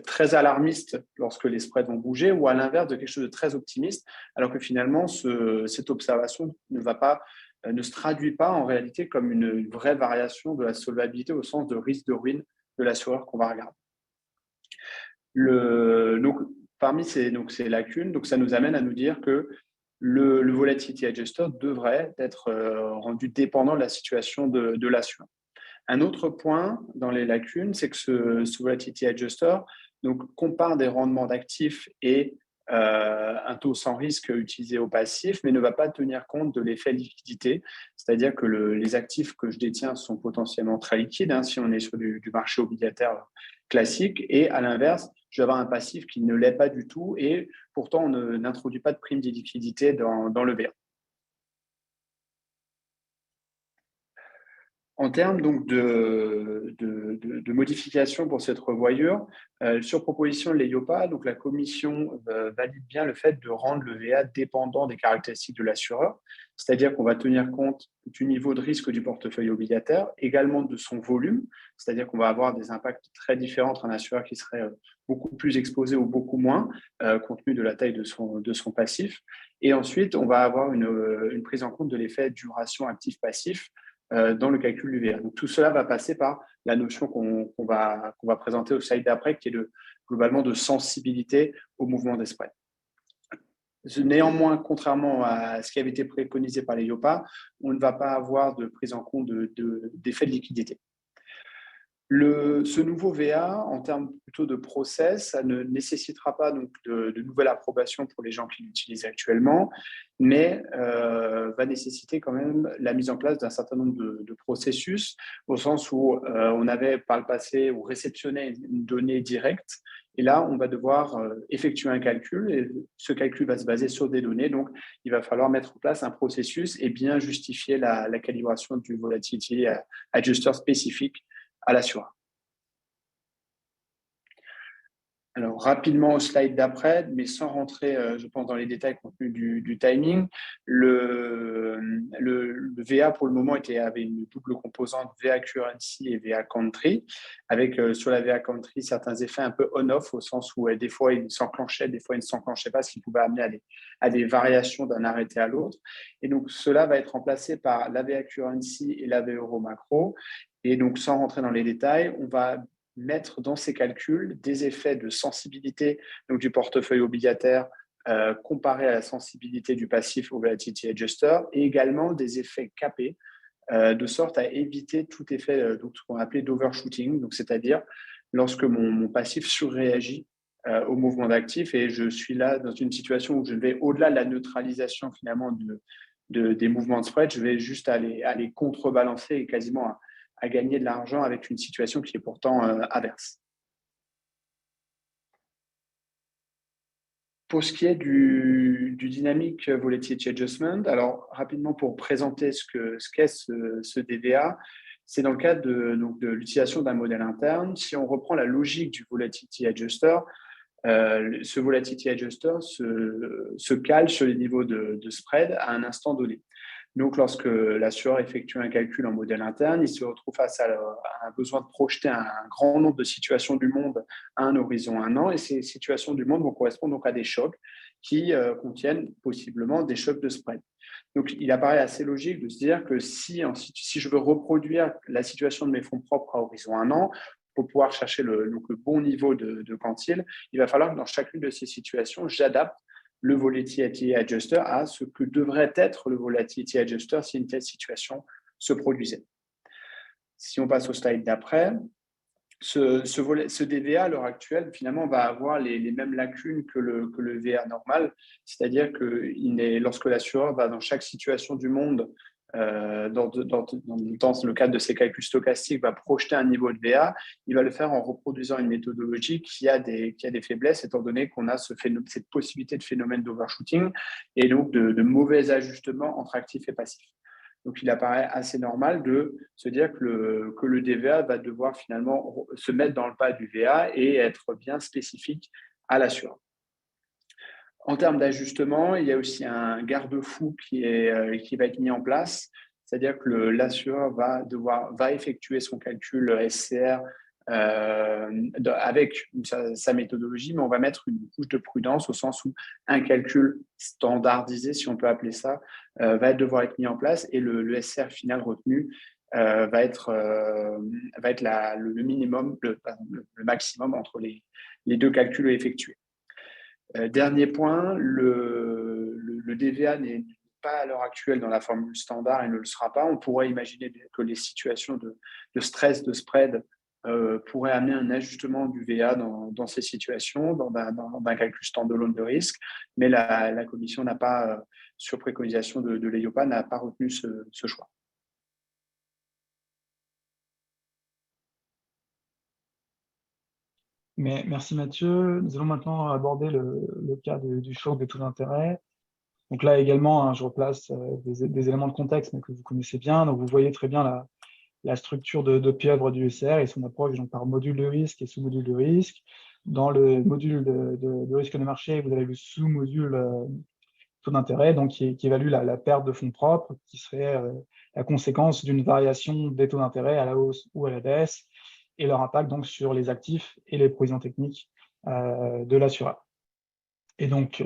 [SPEAKER 5] très alarmiste lorsque les spreads vont bouger, ou à l'inverse de quelque chose de très optimiste, alors que finalement, cette observation ne se traduit pas en réalité comme une vraie variation de la solvabilité au sens de risque de ruine de l'assureur qu'on va regarder. Donc, parmi ces lacunes, donc ça nous amène à nous dire que le volatility adjuster devrait être rendu dépendant de la situation de l'assureur. Un autre point dans les lacunes, c'est que ce volatility adjuster donc, compare des rendements d'actifs et un taux sans risque utilisé au passif, mais ne va pas tenir compte de l'effet liquidité, c'est-à-dire que les actifs que je détiens sont potentiellement très liquides, hein, si on est sur du marché obligataire classique, et à l'inverse, je vais avoir un passif qui ne l'est pas du tout, et pourtant on n'introduit pas de prime d'illiquidité dans le VA. En termes donc de modifications pour cette revoyure, sur proposition de l'EIOPA, donc la Commission valide bien le fait de rendre le VA dépendant des caractéristiques de l'assureur, c'est-à-dire qu'on va tenir compte du niveau de risque du portefeuille obligataire, également de son volume, c'est-à-dire qu'on va avoir des impacts très différents entre un assureur qui serait beaucoup plus exposé ou beaucoup moins, compte tenu de la taille de son passif. Et ensuite, on va avoir une prise en compte de l'effet duration actif-passif, dans le calcul du VA. Donc, tout cela va passer par la notion qu'on va présenter au slide d'après, qui est globalement de sensibilité au mouvement des spreads. Néanmoins, contrairement à ce qui avait été préconisé par l'EIOPA, on ne va pas avoir de prise en compte d'effet de liquidité. Ce nouveau VA, en termes plutôt de process, ça ne nécessitera pas donc de nouvelle approbation pour les gens qui l'utilisent actuellement, mais va nécessiter quand même la mise en place d'un certain nombre de processus, au sens où on avait par le passé ou réceptionné une donnée directe, et là on va devoir effectuer un calcul, et ce calcul va se baser sur des données, donc il va falloir mettre en place un processus et bien justifier la calibration du volatility adjuster spécifique à l'assureur. Alors, rapidement au slide d'après, mais sans rentrer, je pense, dans les détails contenus du timing, le VA, pour le moment, avait une double composante VA Currency et VA Country, avec sur la VA Country certains effets un peu on-off, au sens où des fois, il s'enclenchait, des fois, il ne s'enclenchait pas, ce qui pouvait amener à des variations d'un arrêté à l'autre. Et donc, cela va être remplacé par la VA Currency et la VA Euro Macro. Et donc, sans rentrer dans les détails, on va mettre dans ces calculs des effets de sensibilité donc du portefeuille obligataire comparé à la sensibilité du passif au volatility adjuster, et également des effets capés, de sorte à éviter tout effet donc, ce qu'on appelait d'overshooting, donc c'est-à-dire lorsque mon passif surréagit au mouvement d'actif, et je suis là dans une situation où je vais au-delà de la neutralisation finalement des mouvements de spread, je vais juste aller contrebalancer et quasiment à gagner de l'argent avec une situation qui est pourtant adverse. Pour ce qui est du dynamic volatility adjustment, alors rapidement pour présenter ce qu'est ce DVA, c'est dans le cadre de l'utilisation d'un modèle interne. Si on reprend la logique du volatility adjuster, ce volatility adjuster se cale sur les niveaux de spread à un instant donné. Donc, lorsque l'assureur effectue un calcul en modèle interne, il se retrouve face à un besoin de projeter un grand nombre de situations du monde à un horizon 1 an. Et ces situations du monde vont correspondre donc à des chocs qui contiennent possiblement des chocs de spread. Donc, il apparaît assez logique de se dire que si je veux reproduire la situation de mes fonds propres à horizon 1 an, pour pouvoir chercher le bon niveau de quantile, il va falloir que dans chacune de ces situations, j'adapte le volatility adjuster à ce que devrait être le volatility adjuster si une telle situation se produisait. Si on passe au slide d'après, ce DVA à l'heure actuelle, finalement, va avoir les mêmes lacunes que le VA normal, c'est-à-dire que lorsque l'assureur va dans chaque situation du monde dans le cadre de ces calculs stochastiques, va projeter un niveau de VA, il va le faire en reproduisant une méthodologie qui a des faiblesses, étant donné qu'on a cette possibilité de phénomène d'overshooting et donc de mauvais ajustements entre actifs et passifs. Donc, il apparaît assez normal de se dire que le DVA va devoir finalement se mettre dans le pas du VA et être bien spécifique à l'assureur. En termes d'ajustement, il y a aussi un garde-fou qui va être mis en place, c'est-à-dire que l'assureur va effectuer son calcul SCR avec sa méthodologie, mais on va mettre une couche de prudence au sens où un calcul standardisé, si on peut appeler ça, va devoir être mis en place et le SCR final retenu va être le minimum, le maximum entre les deux calculs effectués. Dernier point, le DVA n'est pas à l'heure actuelle dans la formule standard et ne le sera pas. On pourrait imaginer que les situations de stress, de spread pourraient amener un ajustement du VA dans ces situations, dans un calcul standalone de risque, mais la commission n'a pas, sur préconisation de l'EIOPA, n'a pas retenu ce choix.
[SPEAKER 4] Mais merci Mathieu. Nous allons maintenant aborder le cas du choc des taux d'intérêt. Donc là également, je replace des éléments de contexte mais que vous connaissez bien. Donc vous voyez très bien la structure de pieuvre du SCR et son approche donc, par module de risque et sous-module de risque. Dans le module de risque de marché, vous avez le sous-module taux d'intérêt, donc qui évalue la perte de fonds propres, qui serait la conséquence d'une variation des taux d'intérêt à la hausse ou à la baisse, et leur impact donc sur les actifs et les provisions techniques de l'assureur. Et donc,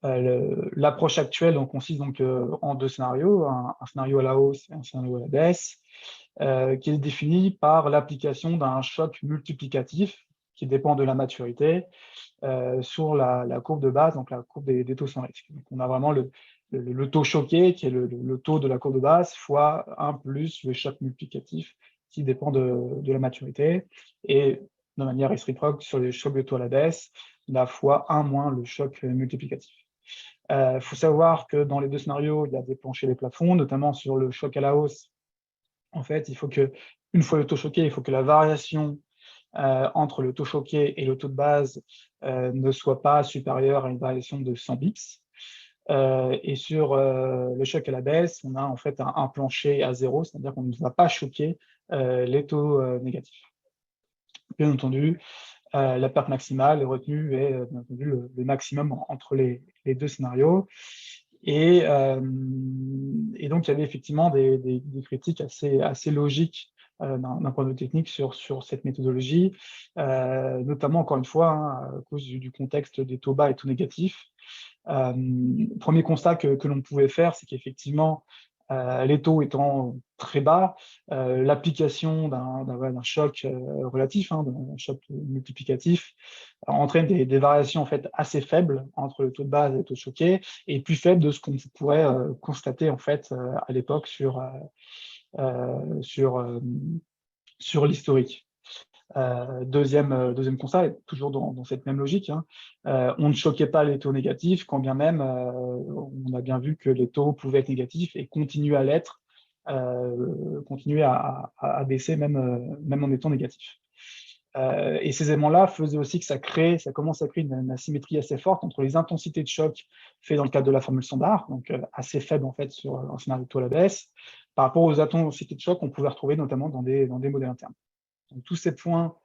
[SPEAKER 4] l'approche actuelle consiste donc en deux scénarios, un scénario à la hausse et un scénario à la baisse, qui est défini par l'application d'un choc multiplicatif qui dépend de la maturité sur la courbe de base, donc la courbe des taux sans risque. Donc on a vraiment le taux choqué, qui est le taux de la courbe de base, fois 1 plus le choc multiplicatif qui dépend de la maturité. Et de manière réciproque, sur les chocs de taux à la baisse, on a fois 1 moins le choc multiplicatif. Il faut savoir que dans les deux scénarios, il y a des planchers et des plafonds, notamment sur le choc à la hausse. En fait, il faut que, une fois le taux choqué, il faut que la variation entre le taux choqué et le taux de base ne soit pas supérieure à une variation de 100 bips. Et sur le choc à la baisse, on a en fait un plancher à 0, c'est-à-dire qu'on ne va pas choquer les taux négatifs. Bien entendu, la perte maximale est retenue est bien entendu le maximum entre les deux scénarios. Et donc, il y avait effectivement des critiques assez logiques d'un point de vue technique sur cette méthodologie, notamment, encore une fois, à cause du contexte des taux bas et taux négatifs. Premier constat que l'on pouvait faire, c'est qu'effectivement, les taux étant très bas, l'application d'un choc relatif, d'un choc multiplicatif, entraîne des variations en fait assez faibles entre le taux de base et le taux choqué, et plus faibles de ce qu'on pourrait constater en fait à l'époque sur l'historique. Deuxième constat, toujours dans cette même logique, on ne choquait pas les taux négatifs, quand bien même on a bien vu que les taux pouvaient être négatifs et continuer à l'être, continuer à baisser même en étant négatifs. Et ces éléments-là faisaient aussi que ça commence à créer une asymétrie assez forte entre les intensités de choc faites dans le cadre de la formule standard, donc assez faible en fait sur un scénario de taux à la baisse, par rapport aux intensités de choc qu'on pouvait retrouver notamment dans des modèles internes. Donc, tous ces points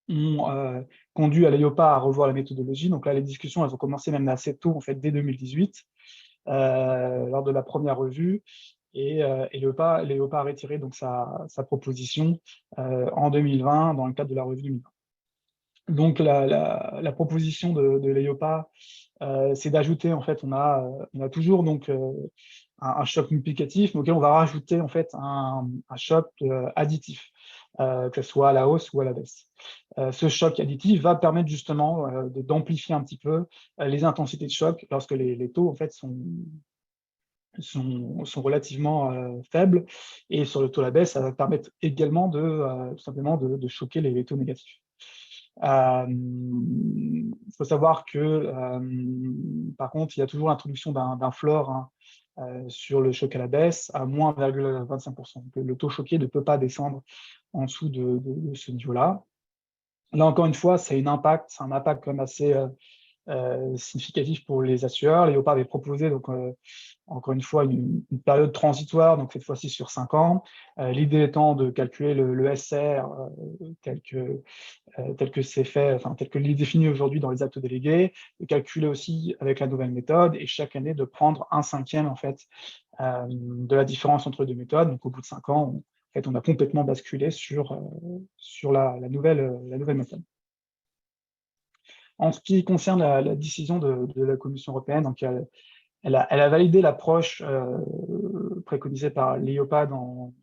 [SPEAKER 4] ont conduit à l'EIOPA à revoir la méthodologie. Donc là, les discussions, elles ont commencé même assez tôt, en fait, dès 2018, lors de la première revue. Et l'EIOPA a retiré donc sa proposition en 2020, dans le cadre de la revue 2020. Donc la proposition de l'EIOPA, c'est d'ajouter, en fait, on a toujours donc un choc multiplicatif, mais auquel on va rajouter en fait un choc additif, que ce soit à la hausse ou à la baisse. Ce choc additif va permettre justement d'amplifier un petit peu les intensités de choc lorsque les taux en fait sont relativement faibles, et sur le taux à la baisse, ça va permettre également tout simplement de choquer les taux négatifs. Il faut savoir que, par contre, il y a toujours l'introduction d'un floor sur le choc à la baisse à moins 1,25%. Donc, le taux choqué ne peut pas descendre en dessous de ce niveau-là. Là, encore une fois, c'est un impact quand même assez significatif pour les assureurs. L'EIOPA avait proposé, donc, encore une fois, une période transitoire, donc cette fois-ci sur 5 ans. L'idée étant de calculer le SR tel que c'est fait, enfin, tel que l'est défini aujourd'hui dans les actes délégués, de calculer aussi avec la nouvelle méthode et chaque année de prendre 1/5 en fait, de la différence entre les deux méthodes. Donc, au bout de 5 ans, en fait, on a complètement basculé sur la nouvelle méthode. En ce qui concerne la décision de la Commission européenne, donc elle a validé l'approche préconisée par l'EIOPA dans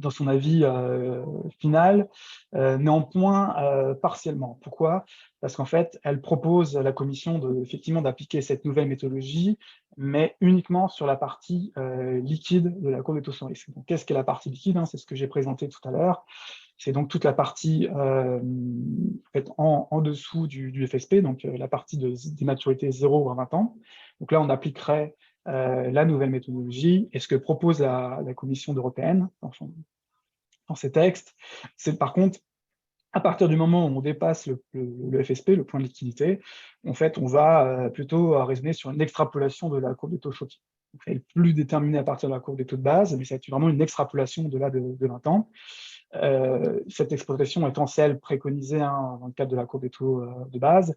[SPEAKER 4] son avis final, néanmoins partiellement. Pourquoi? Parce qu'en fait, elle propose à la Commission effectivement d'appliquer cette nouvelle méthodologie, mais uniquement sur la partie liquide de la courbe des taux sans risque. Donc, qu'est-ce qu'est la partie liquide, hein? C'est ce que j'ai présenté tout à l'heure. C'est donc toute la partie en fait, en dessous du FSP, donc la partie des maturités 0 à 20 ans. Donc là, on appliquerait la nouvelle méthodologie. Et ce que propose la Commission européenne dans ses textes, c'est par contre, à partir du moment où on dépasse le FSP, le point de liquidité, en fait, on va plutôt raisonner sur une extrapolation de la courbe des taux choqués. Donc, elle n'est plus déterminée à partir de la courbe des taux de base, mais c'est vraiment une extrapolation au-delà de 20 ans. Cette extrapolation étant celle préconisée dans le cadre de la courbe des taux de base.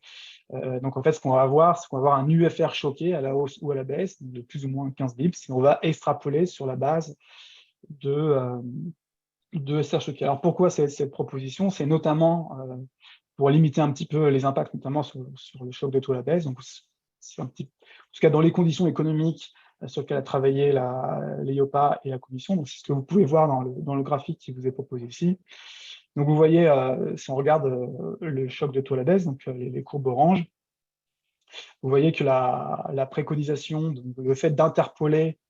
[SPEAKER 4] Donc, en fait, ce qu'on va avoir, c'est qu'on va avoir un UFR choqué à la hausse ou à la baisse, de plus ou moins 15 bips, et on va extrapoler sur la base de SR choqué. Alors, pourquoi cette proposition? C'est notamment pour limiter un petit peu les impacts, notamment sur le choc des taux à la baisse. Donc, c'est en tout cas, dans les conditions économiques sur lesquelles a travaillé l'EIOPA et la Commission. Donc, c'est ce que vous pouvez voir dans le graphique qui vous est proposé ici. Donc, vous voyez, si on regarde le choc de taux à la baisse, donc les courbes oranges, vous voyez que la préconisation, donc, le fait d'interpoler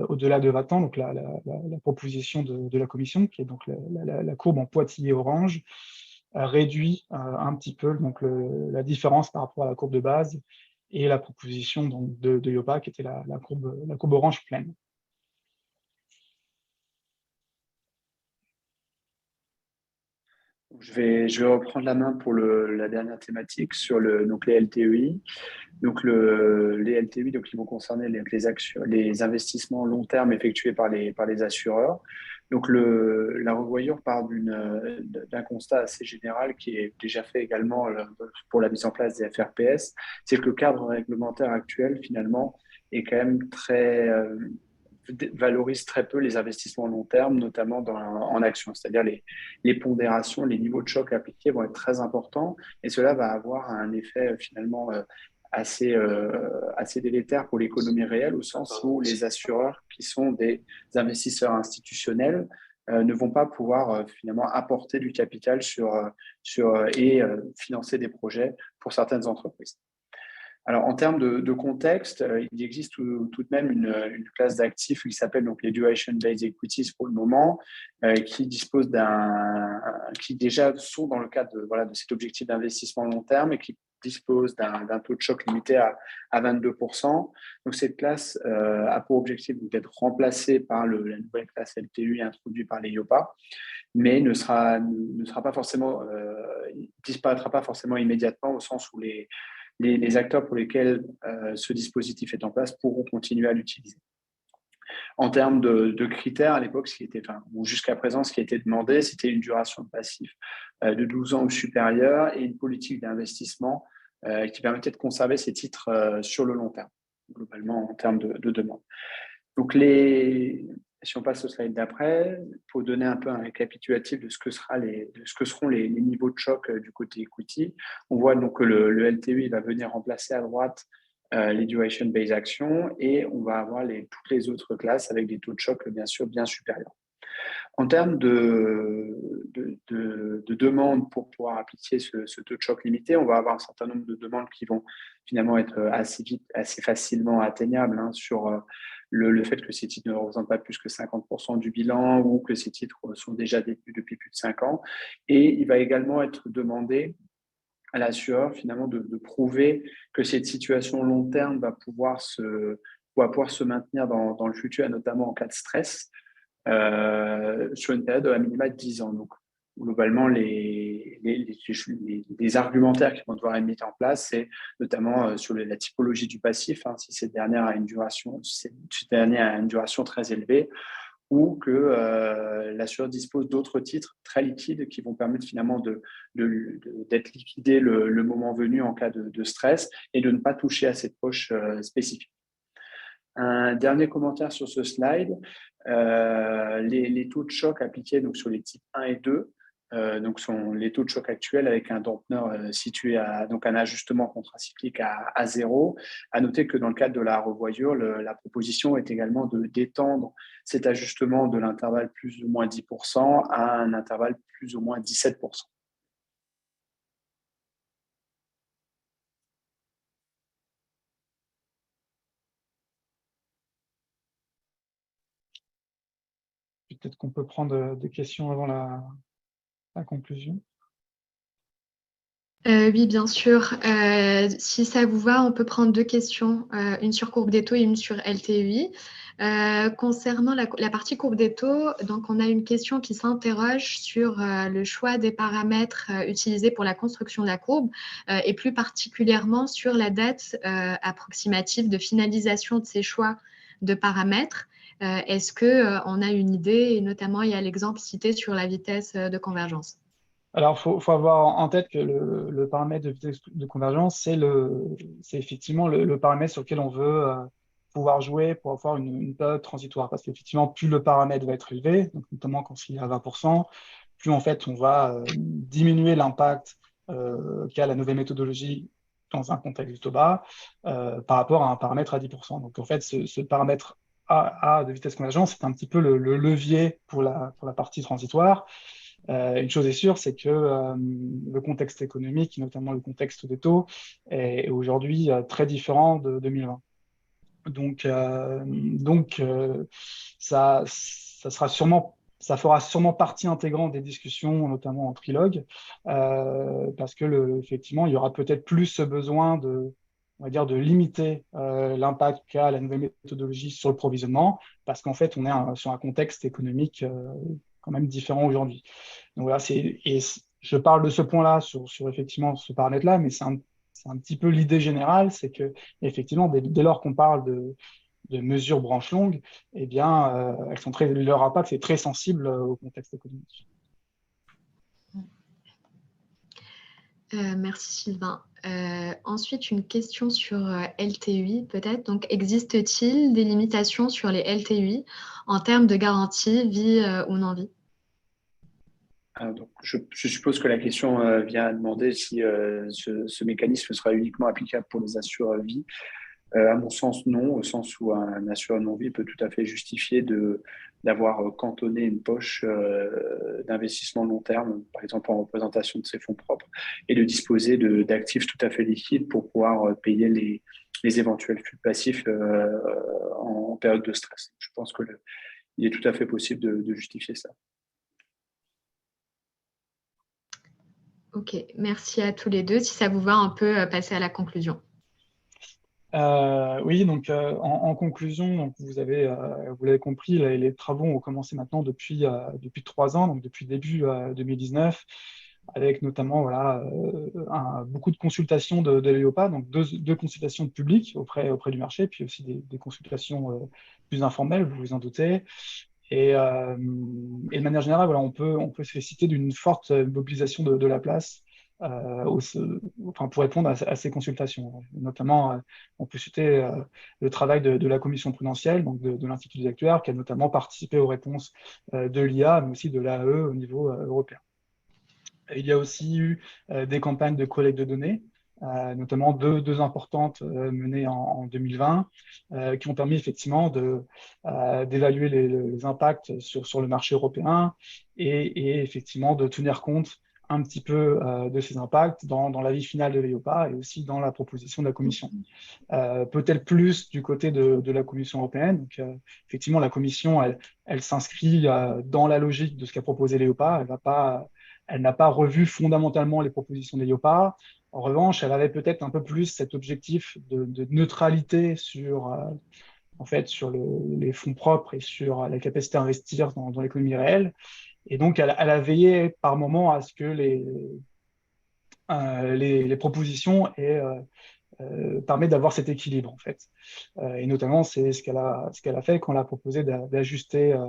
[SPEAKER 4] au-delà de 20 ans, donc la proposition de la Commission, qui est donc la courbe en pointillé orange, réduit un petit peu donc, la différence par rapport à la courbe de base et la proposition donc, de l'EIOPA, qui était la courbe orange pleine.
[SPEAKER 5] Je vais reprendre la main pour la dernière thématique sur donc les LTEI. Donc les LTEI, donc, ils vont concerner les investissements long terme effectués par les assureurs. Donc la revoyure part d'un constat assez général qui est déjà fait également pour la mise en place des FRPS, c'est que le cadre réglementaire actuel finalement est quand même valorise très peu les investissements long terme, notamment en actions, c'est-à-dire les pondérations, les niveaux de choc appliqués vont être très importants et cela va avoir un effet finalement assez délétère pour l'économie réelle, au sens où les assureurs, qui sont des investisseurs institutionnels, ne vont pas pouvoir finalement apporter du capital et financer des projets pour certaines entreprises. Alors, en termes de contexte, il existe tout de même une classe d'actifs qui s'appelle donc les duration-based equities pour le moment, qui déjà sont dans le cadre de cet objectif d'investissement long terme et qui disposent d'un taux de choc limité à 22%. Donc, cette classe a pour objectif d'être remplacée par la nouvelle classe LTEI introduite par l'EIOPA, mais ne disparaîtra pas forcément immédiatement, au sens où les acteurs pour lesquels ce dispositif est en place pourront continuer à l'utiliser. En termes de critères, à l'époque, ou jusqu'à présent, ce qui a été demandé, c'était une duration de passif de 12 ans ou supérieure et une politique d'investissement qui permettait de conserver ces titres sur le long terme, globalement en termes de demande. Donc, si on passe au slide d'après, pour donner un peu un récapitulatif de ce que seront les niveaux de choc du côté equity, on voit donc que le LTEI va venir remplacer à droite les duration-based actions et on va avoir toutes les autres classes avec des taux de choc bien sûr bien supérieurs. En termes de demandes pour pouvoir appliquer ce taux de choc limité, on va avoir un certain nombre de demandes qui vont finalement être assez facilement atteignables sur le fait que ces titres ne représentent pas plus que 50% du bilan ou que ces titres sont déjà détenus depuis plus de 5 ans. Et il va également être demandé à l'assureur finalement de prouver que cette situation long terme va pouvoir va pouvoir se maintenir dans le futur, et notamment en cas de stress, sur une période à minima de 10 ans. Donc, globalement, les argumentaires qui vont devoir être mis en place, c'est notamment sur la typologie du passif, hein, si cette dernière a une duration très élevée, ou que l'assureur dispose d'autres titres très liquides qui vont permettre finalement d'être liquidé le moment venu en cas de stress et de ne pas toucher à cette poche spécifique. Un dernier commentaire sur ce slide, les taux de choc appliqués donc, sur les types 1 et 2 donc sont les taux de choc actuels avec un dampener situé donc un ajustement contracyclique à 0. À noter que dans le cadre de la revoyure, la proposition est également d'étendre cet ajustement de l'intervalle plus ou moins 10% à un intervalle plus ou moins 17%.
[SPEAKER 4] Peut-être qu'on peut prendre des questions avant la conclusion.
[SPEAKER 1] Oui, bien sûr. Si ça vous va, on peut prendre 2 questions, une sur courbe des taux et une sur LTUI. Concernant la partie courbe des taux, donc on a une question qui s'interroge sur le choix des paramètres utilisés pour la construction de la courbe et plus particulièrement sur la date approximative de finalisation de ces choix de paramètres. Est-ce qu'on a une idée, et notamment il y a l'exemple cité sur la vitesse de convergence?
[SPEAKER 4] Alors, il faut avoir en tête que le paramètre de vitesse de convergence, c'est effectivement le paramètre sur lequel on veut pouvoir jouer pour avoir une période transitoire. Parce qu'effectivement, plus le paramètre va être élevé, donc notamment quand il est à 20%, plus en fait on va diminuer l'impact qu'a la nouvelle méthodologie dans un contexte de taux bas par rapport à un paramètre à 10%. Donc en fait, ce paramètre A de vitesse de convergence, c'est un petit peu le levier pour la partie transitoire. Une chose est sûre, c'est que le contexte économique, notamment le contexte des taux, est aujourd'hui très différent de 2020. Donc ça fera sûrement partie intégrante des discussions, notamment en trilogue, parce que effectivement, il y aura peut-être plus ce besoin on va dire, de limiter l'impact qu'a la nouvelle méthodologie sur le provisionnement, parce qu'en fait, on est sur un contexte économique quand même différent aujourd'hui. Donc voilà, je parle de ce point-là sur effectivement ce paramètre-là, mais c'est un petit peu l'idée générale, c'est que effectivement, dès lors qu'on parle de mesures branches longues, eh bien, leur impact est très sensible au contexte économique.
[SPEAKER 1] Merci Sylvain. Ensuite, une question sur LTUI peut-être. Donc, existe-t-il des limitations sur les LTUI en termes de garantie, vie ou non-vie?
[SPEAKER 5] Donc, je suppose que la question vient demander si ce mécanisme sera uniquement applicable pour les assureurs vie. À mon sens, non, au sens où un assureur non-vie peut tout à fait justifier d'avoir cantonné une poche d'investissement long terme, par exemple en représentation de ses fonds propres, et de disposer d'actifs tout à fait liquides pour pouvoir payer les éventuels flux passifs en période de stress. Je pense qu'il est tout à fait possible de justifier ça.
[SPEAKER 1] Ok, merci à tous les deux. Si ça vous va, on peut passer à la conclusion.
[SPEAKER 4] Oui, donc en conclusion, donc vous l'avez compris, les travaux ont commencé maintenant depuis 3 ans, donc depuis début 2019, avec notamment voilà, beaucoup de consultations de l'EIOPA, donc deux consultations publiques auprès du marché, puis aussi des consultations plus informelles, vous vous en doutez. Et de manière générale, voilà, on peut se féliciter d'une forte mobilisation de la place pour répondre à ces consultations. Notamment, on peut citer le travail de la commission prudentielle, donc de l'Institut des actuaires, qui a notamment participé aux réponses de l'IA, mais aussi de l'AE au niveau européen. Il y a aussi eu des campagnes de collecte de données, notamment deux importantes menées en 2020, qui ont permis effectivement d'évaluer les impacts sur le marché européen et effectivement de tenir compte un petit peu de ces impacts dans l'avis final de l'EIOPA et aussi dans la proposition de la Commission. Peut-être plus du côté de la Commission européenne. Donc, effectivement, la Commission, elle s'inscrit dans la logique de ce qu'a proposé l'EIOPA. Elle n'a pas revu fondamentalement les propositions de l'EIOPA. En revanche, elle avait peut-être un peu plus cet objectif de neutralité sur en fait, sur les fonds propres et sur la capacité à investir dans l'économie réelle. Et donc, elle a veillé par moment à ce que les propositions permettent d'avoir cet équilibre, en fait. Et notamment, c'est ce qu'elle a fait quand elle a proposé d'ajuster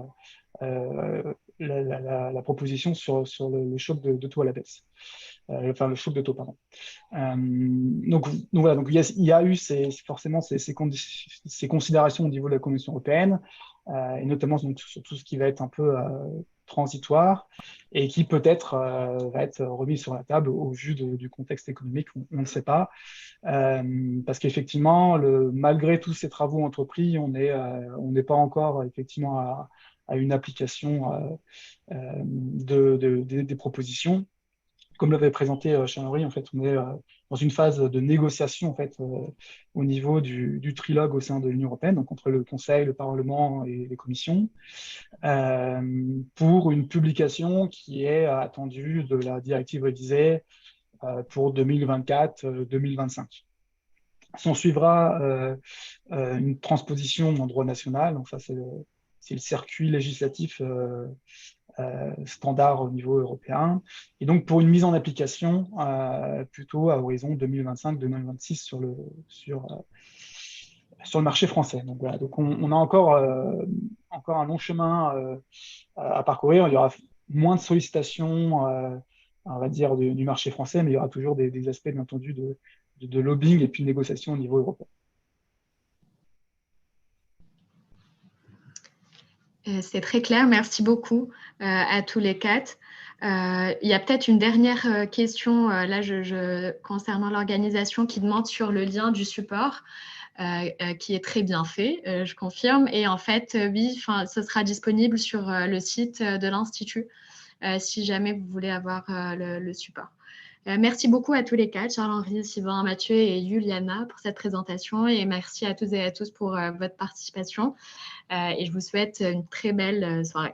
[SPEAKER 4] la proposition sur le choc de taux à la baisse. Enfin, le choc de taux, pardon. Donc voilà, donc il y a eu forcément ces considérations au niveau de la Commission européenne, et notamment donc, sur tout ce qui va être un peu transitoire et qui peut-être va être remis sur la table au vu du contexte économique, on ne sait pas. Parce qu'effectivement, malgré tous ces travaux entrepris, on n'est pas encore effectivement à une application des propositions. Comme l'avait présenté Charles-Henri, en fait, on est dans une phase de négociation en fait, au niveau du trilogue au sein de l'Union européenne, donc entre le Conseil, le Parlement et les commissions, pour une publication qui est attendue de la directive révisée pour 2024-2025. S'en suivra une transposition en droit national, donc ça c'est le circuit législatif standard au niveau européen, et donc pour une mise en application plutôt à horizon 2025-2026 sur le marché français. Donc voilà, donc on a encore un long chemin à parcourir. Il y aura moins de sollicitations, on va dire, du marché français, mais il y aura toujours des aspects, bien entendu, de lobbying et puis de négociation au niveau européen.
[SPEAKER 1] C'est très clair, merci beaucoup à tous les quatre. Il y a peut-être une dernière question là, concernant l'organisation qui demande sur le lien du support, qui est très bien fait, je confirme. Et en fait, oui, ce sera disponible sur le site de l'Institut, si jamais vous voulez avoir le support. Merci beaucoup à tous les quatre, Charles-Henri, Sylvain, Mathieu et Juliana pour cette présentation, et merci à toutes et à tous pour votre participation, et je vous souhaite une très belle soirée.